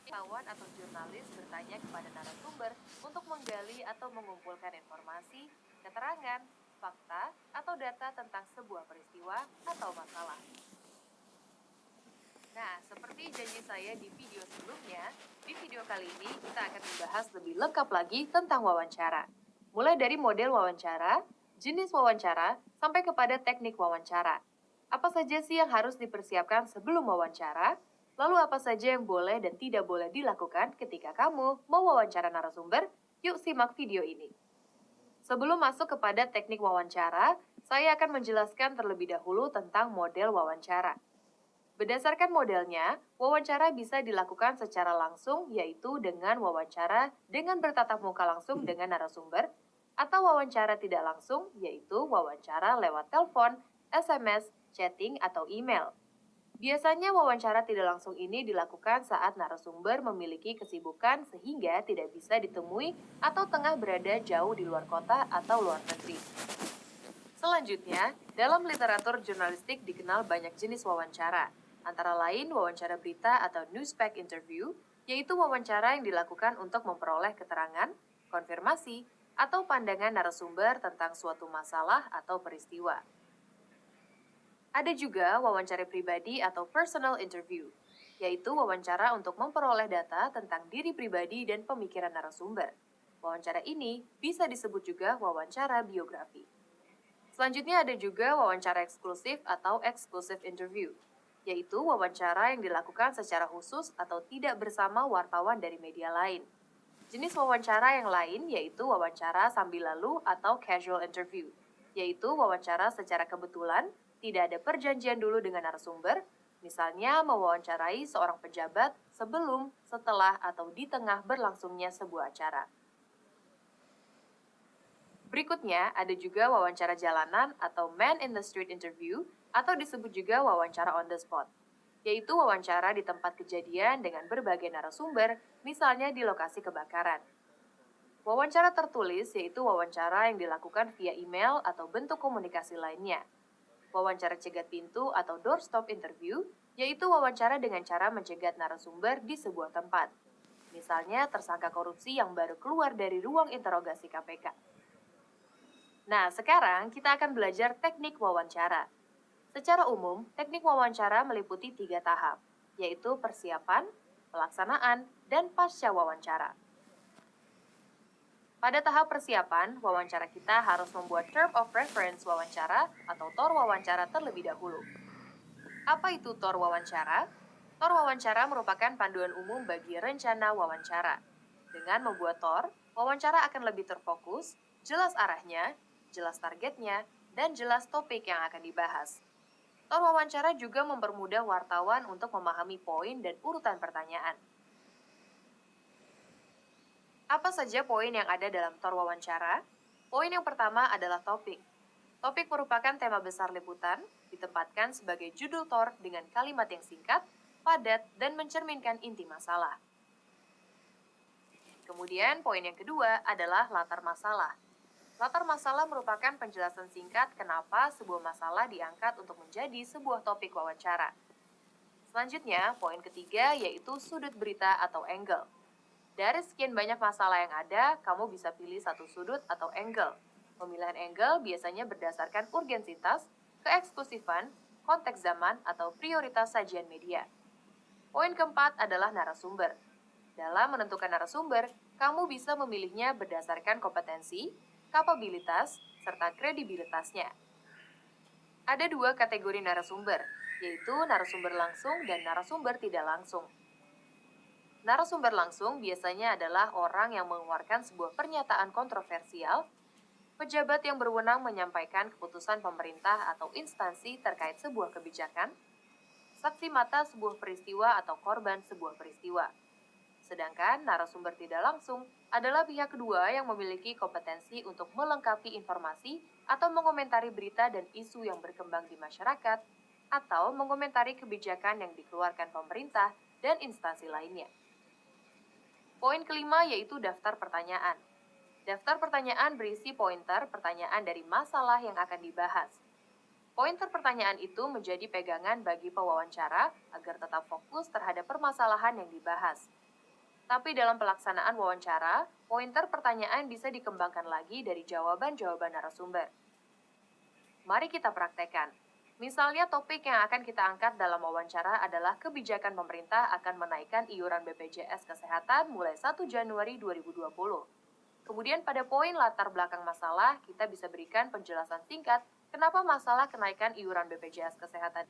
Wartawan atau jurnalis bertanya kepada narasumber untuk menggali atau mengumpulkan informasi, keterangan, fakta, atau data tentang sebuah peristiwa atau masalah. Nah, seperti janji saya di video sebelumnya, di video kali ini kita akan membahas lebih lengkap lagi tentang wawancara. Mulai dari model wawancara, jenis wawancara, sampai kepada teknik wawancara. Apa saja sih yang harus dipersiapkan sebelum wawancara? Lalu apa saja yang boleh dan tidak boleh dilakukan ketika kamu mau wawancara narasumber? Yuk simak video ini. Sebelum masuk kepada teknik wawancara, saya akan menjelaskan terlebih dahulu tentang model wawancara. Berdasarkan modelnya, wawancara bisa dilakukan secara langsung, yaitu dengan wawancara dengan bertatap muka langsung dengan narasumber, atau wawancara tidak langsung, yaitu wawancara lewat telepon, SMS, chatting, atau email. Biasanya wawancara tidak langsung ini dilakukan saat narasumber memiliki kesibukan sehingga tidak bisa ditemui atau tengah berada jauh di luar kota atau luar negeri. Selanjutnya, dalam literatur jurnalistik dikenal banyak jenis wawancara, antara lain wawancara berita atau newspack interview, yaitu wawancara yang dilakukan untuk memperoleh keterangan, konfirmasi, atau pandangan narasumber tentang suatu masalah atau peristiwa. Ada juga wawancara pribadi atau personal interview, yaitu wawancara untuk memperoleh data tentang diri pribadi dan pemikiran narasumber. Wawancara ini bisa disebut juga wawancara biografi. Selanjutnya ada juga wawancara eksklusif atau exclusive interview, yaitu wawancara yang dilakukan secara khusus atau tidak bersama wartawan dari media lain. Jenis wawancara yang lain yaitu wawancara sambil lalu atau casual interview, yaitu wawancara secara kebetulan, tidak ada perjanjian dulu dengan narasumber, misalnya mewawancarai seorang pejabat sebelum, setelah, atau di tengah berlangsungnya sebuah acara. Berikutnya, ada juga wawancara jalanan atau man in the street interview atau disebut juga wawancara on the spot, yaitu wawancara di tempat kejadian dengan berbagai narasumber, misalnya di lokasi kebakaran. Wawancara tertulis yaitu wawancara yang dilakukan via email atau bentuk komunikasi lainnya. Wawancara cegat pintu atau doorstop interview, yaitu wawancara dengan cara mencegat narasumber di sebuah tempat. Misalnya tersangka korupsi yang baru keluar dari ruang interogasi KPK. Nah, sekarang kita akan belajar teknik wawancara. Secara umum, teknik wawancara meliputi 3 tahap, yaitu persiapan, pelaksanaan, dan pasca wawancara. Pada tahap persiapan, wawancara kita harus membuat term of reference wawancara atau TOR wawancara terlebih dahulu. Apa itu TOR wawancara? TOR wawancara merupakan panduan umum bagi rencana wawancara. Dengan membuat TOR, wawancara akan lebih terfokus, jelas arahnya, jelas targetnya, dan jelas topik yang akan dibahas. TOR wawancara juga mempermudah wartawan untuk memahami poin dan urutan pertanyaan. Apa saja poin yang ada dalam TOR wawancara? Poin yang pertama adalah topik. Topik merupakan tema besar liputan, ditempatkan sebagai judul TOR dengan kalimat yang singkat, padat, dan mencerminkan inti masalah. Kemudian poin yang kedua adalah latar masalah. Latar masalah merupakan penjelasan singkat kenapa sebuah masalah diangkat untuk menjadi sebuah topik wawancara. Selanjutnya, poin ketiga yaitu sudut berita atau angle. Dari sekian banyak masalah yang ada, kamu bisa pilih satu sudut atau angle. Pemilihan angle biasanya berdasarkan urgensitas, keeksklusifan, konteks zaman, atau prioritas sajian media. Poin keempat adalah narasumber. Dalam menentukan narasumber, kamu bisa memilihnya berdasarkan kompetensi, kapabilitas, serta kredibilitasnya. Ada 2 kategori narasumber, yaitu narasumber langsung dan narasumber tidak langsung. Narasumber langsung biasanya adalah orang yang mengeluarkan sebuah pernyataan kontroversial, pejabat yang berwenang menyampaikan keputusan pemerintah atau instansi terkait sebuah kebijakan, saksi mata sebuah peristiwa atau korban sebuah peristiwa. Sedangkan narasumber tidak langsung adalah pihak kedua yang memiliki kompetensi untuk melengkapi informasi atau mengomentari berita dan isu yang berkembang di masyarakat, atau mengomentari kebijakan yang dikeluarkan pemerintah dan instansi lainnya. Poin kelima yaitu daftar pertanyaan. Daftar pertanyaan berisi pointer pertanyaan dari masalah yang akan dibahas. Pointer pertanyaan itu menjadi pegangan bagi pewawancara agar tetap fokus terhadap permasalahan yang dibahas. Tapi dalam pelaksanaan wawancara, pointer pertanyaan bisa dikembangkan lagi dari jawaban-jawaban narasumber. Mari kita praktekkan. Misalnya topik yang akan kita angkat dalam wawancara adalah kebijakan pemerintah akan menaikkan iuran BPJS Kesehatan mulai 1 Januari 2020. Kemudian pada poin latar belakang masalah, kita bisa berikan penjelasan singkat kenapa masalah kenaikan iuran BPJS Kesehatan